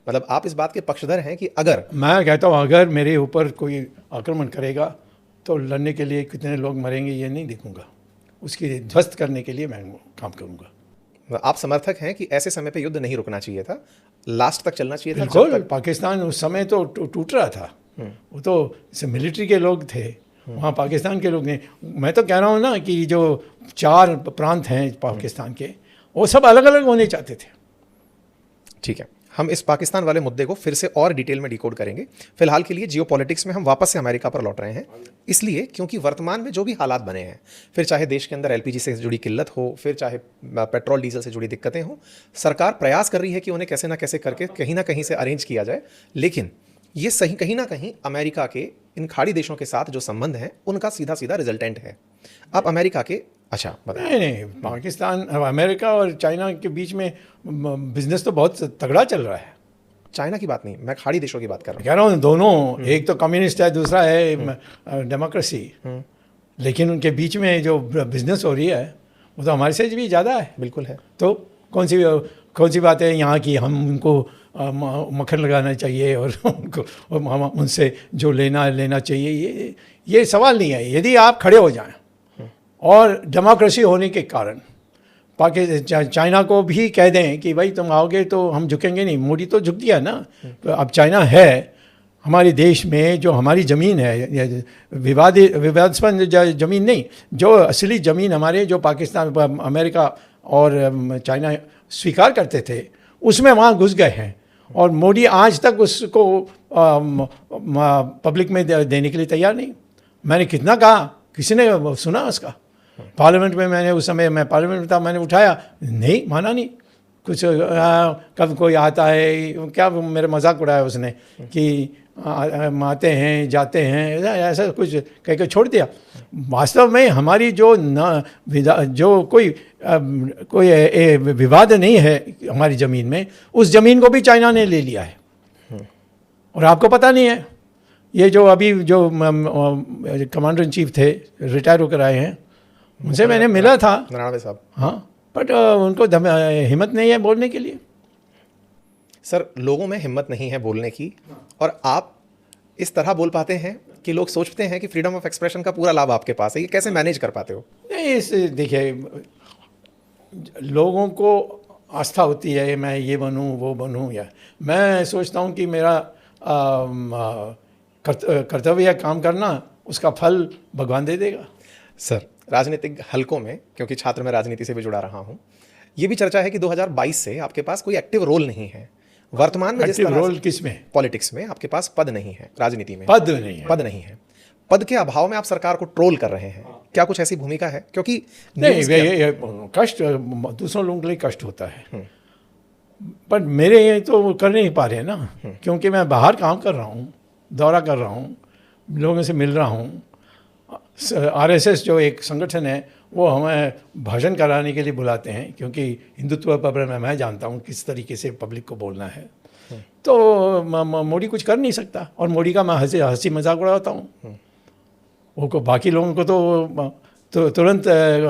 मतलब आप इस बात के पक्षधर हैं कि अगर, मैं कहता हूँ अगर मेरे ऊपर कोई आक्रमण करेगा तो लड़ने के लिए कितने लोग मरेंगे ये नहीं देखूंगा, उसकी ध्वस्त करने के लिए मैं काम करूंगा। आप समर्थक हैं कि ऐसे समय पे युद्ध नहीं रुकना चाहिए था, लास्ट तक चलना चाहिए था? बिल्कुल, पाकिस्तान उस समय तो टूट रहा था, वो तो मिलिट्री के लोग थे, वहाँ पाकिस्तान के लोग नहीं। मैं तो कह रहा हूँ ना कि जो 4 प्रांत हैं पाकिस्तान के, वो सब अलग अलग होने चाहते थे। ठीक है, हम इस पाकिस्तान वाले मुद्दे को फिर से और डिटेल में डिकोड करेंगे। फिलहाल के लिए जियोपॉलिटिक्स में हम वापस से अमेरिका पर लौट रहे हैं, इसलिए क्योंकि वर्तमान में जो भी हालात बने हैं, फिर चाहे देश के अंदर एलपीजी से जुड़ी किल्लत हो, फिर चाहे पेट्रोल डीजल से जुड़ी दिक्कतें हो, सरकार प्रयास कर रही है कि उन्हें कैसे ना कैसे करके कहीं ना कहीं से अरेंज किया जाए। लेकिन ये सही कहीं ना कहीं अमेरिका के इन खाड़ी देशों के साथ जो संबंध हैं उनका सीधा सीधा रिजल्टेंट है। आप अमेरिका के, अच्छा बताइए। नहीं, पाकिस्तान, अमेरिका और चाइना के बीच में बिजनेस तो बहुत तगड़ा चल रहा है। चाइना की बात नहीं, मैं खाड़ी देशों की बात कर रहा हूँ। कह रहा हूँ दोनों, एक तो कम्युनिस्ट है, दूसरा है डेमोक्रेसी, लेकिन उनके बीच में जो बिजनेस हो रही है वो तो हमारे से भी ज़्यादा है। बिल्कुल है। तो कौन सी बात है यहाँ की हम उनको मक्खन लगाना चाहिए और उनको हम उनसे जो लेना चाहिए, ये सवाल नहीं है। यदि आप खड़े हो जाएं और डेमोक्रेसी होने के कारण चाइना को भी कह दें कि भाई तुम आओगे तो हम झुकेंगे नहीं। मोदी तो झुक दिया ना। तो अब चाइना है हमारे देश में, जो हमारी ज़मीन है, विवादास्पद ज़मीन नहीं, जो असली ज़मीन हमारे, जो पाकिस्तान, अमेरिका और चाइना स्वीकार करते थे, उसमें वहाँ घुस गए हैं। और मोदी आज तक उसको पब्लिक में देने के लिए तैयार नहीं। मैंने कितना कहा, किसी ने सुना उसका? पार्लियामेंट में मैंने, उस समय मैं पार्लियामेंट में था, मैंने उठाया, नहीं माना नहीं। कुछ कब कोई आता है, क्या मेरे मजाक उड़ाया उसने कि आते हैं जाते हैं, ऐसा कुछ कह के छोड़ दिया। वास्तव में हमारी जो कोई विवाद नहीं है हमारी ज़मीन में, उस ज़मीन को भी चाइना ने ले लिया है। और आपको पता नहीं है, ये जो अभी जो कमांडर इन चीफ थे, रिटायर होकर आए हैं, उनसे मैंने मिला था, नरवणे साहब। हाँ, बट उनको हिम्मत नहीं है बोलने के लिए। सर, लोगों में हिम्मत नहीं है बोलने की, और आप इस तरह बोल पाते हैं कि लोग सोचते हैं कि फ्रीडम ऑफ एक्सप्रेशन का पूरा लाभ आपके पास है। ये कैसे मैनेज कर पाते हो? नहीं, देखिए, लोगों को आस्था होती है मैं ये बनूं वो बनूं, या मैं सोचता हूं कि मेरा कर्तव्य है काम करना, उसका फल भगवान दे देगा। सर, राजनीतिक हलकों में, क्योंकि छात्र मैं राजनीति से भी जुड़ा रहा हूं, ये भी चर्चा है कि 2022 से आपके पास कोई एक्टिव रोल नहीं है वर्तमान में। एक्टिव रोल किस में? पॉलिटिक्स में आपके पास पद नहीं है, राजनीति में पद नहीं है। पद नहीं है। पद के अभाव में आप सरकार को ट्रोल कर रहे हैं, क्या कुछ ऐसी भूमिका है? क्योंकि नहीं, ये कष्ट दूसरों लोगों के लिए कष्ट होता है, पर मेरे ये तो कर नहीं पा रहे ना, क्योंकि मैं बाहर काम कर रहा हूँ, दौरा कर रहा हूँ, लोगों से मिल रहा हूँ। आरएसएस जो एक संगठन है, वो हमें भाषण कराने के लिए बुलाते हैं, क्योंकि हिंदुत्व पर मैं जानता हूँ किस तरीके से पब्लिक को बोलना है। तो मोदी कुछ कर नहीं सकता, और मोदी का मैं हंसी मजाक उड़ाता हूँ। वो बाकी लोगों को तो तुरंत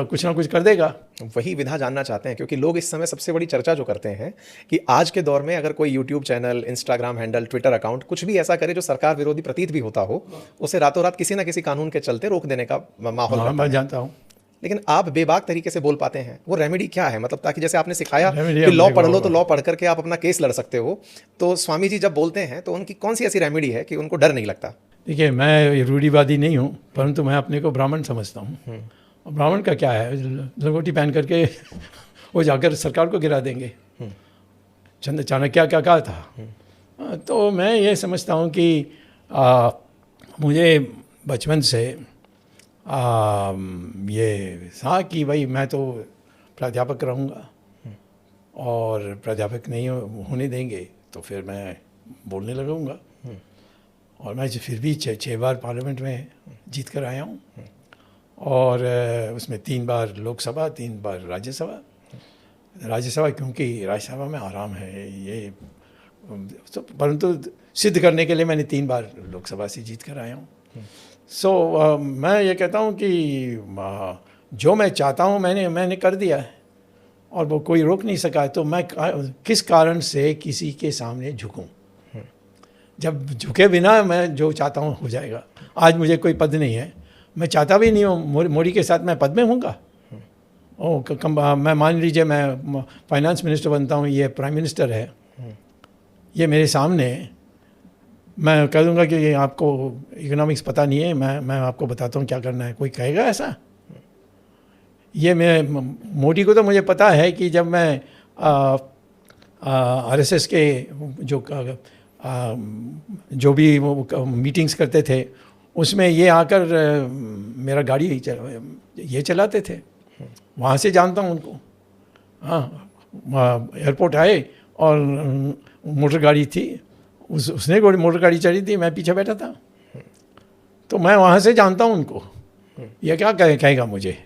कुछ ना कुछ कर देगा। वही विधा जानना चाहते हैं, क्योंकि लोग इस समय सबसे बड़ी चर्चा जो करते हैं कि आज के दौर में अगर कोई YouTube channel, Instagram handle, Twitter account कुछ भी ऐसा करे जो सरकार विरोधी प्रतीत भी होता हो, उसे रातों रात किसी ना किसी कानून के चलते रोक देने का माहौल। मैं जानता हूँ, लेकिन आप बेबाक तरीके से बोल पाते हैं। वो रेमेडी क्या है? मतलब ताकि जैसे आपने सिखाया कि लॉ पढ़ लो, तो लॉ पढ़ करके आप अपना केस लड़ सकते हो, तो स्वामी जी जब बोलते हैं तो उनकी कौन सी ऐसी रेमेडी है कि उनको डर नहीं लगता? देखिए, मैं रूढ़िवादी नहीं हूँ, परंतु मैं अपने को ब्राह्मण समझता हूँ। और ब्राह्मण का क्या है, लंगोटी पहन करके वो जाकर सरकार को गिरा देंगे। चाणक्य क्या कहा था? तो मैं ये समझता हूँ कि मुझे बचपन से ये था कि भाई मैं तो प्राध्यापक रहूँगा, और प्राध्यापक नहीं होने देंगे तो फिर मैं बोलने लगूँगा। और मैं फिर भी 6 बार पार्लियामेंट में जीत कर आया हूँ, और उसमें 3 बार लोकसभा, 3 बार राज्यसभा। राज्यसभा क्योंकि राज्यसभा में आराम है, ये तो, परंतु सिद्ध करने के लिए मैंने 3 बार लोकसभा से जीत कर आया हूँ। मैं ये कहता हूँ कि जो मैं चाहता हूँ मैंने कर दिया है। और वो कोई रोक नहीं सका, तो मैं किस कारण से किसी के सामने झुकूं? जब झुके बिना मैं जो चाहता हूँ हो जाएगा। आज मुझे कोई पद नहीं है, मैं चाहता भी नहीं हूँ मोदी के साथ मैं पद में हूँगा। मैं मान लीजिए मैं फाइनेंस मिनिस्टर बनता हूँ, ये प्राइम मिनिस्टर है, ये मेरे सामने, मैं कह दूँगा कि ये आपको इकोनॉमिक्स पता नहीं है, मैं आपको बताता हूँ क्या करना है। कोई कहेगा ऐसा? ये मैं मोदी को तो मुझे पता है कि जब मैं RSS के जो भी वो मीटिंग्स करते थे उसमें ये आकर मेरा गाड़ी ये चलाते थे, वहाँ से जानता हूँ उनको। हाँ, एयरपोर्ट आए और मोटर गाड़ी थी, उसने मोटर गाड़ी चली थी, मैं पीछे बैठा था, तो मैं वहाँ से जानता हूँ उनको। ये क्या कहेगा मुझे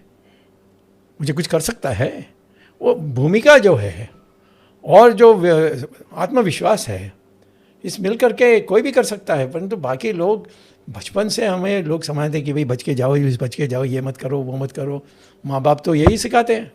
कुछ कर सकता है? वो भूमिका जो है और जो आत्मविश्वास है, इस मिल करके कोई भी कर सकता है। परंतु बाकी लोग बचपन से हमें लोग समझते हैं कि भाई बच के जाओ, ये मत करो, वो मत करो। माँ बाप तो यही सिखाते हैं।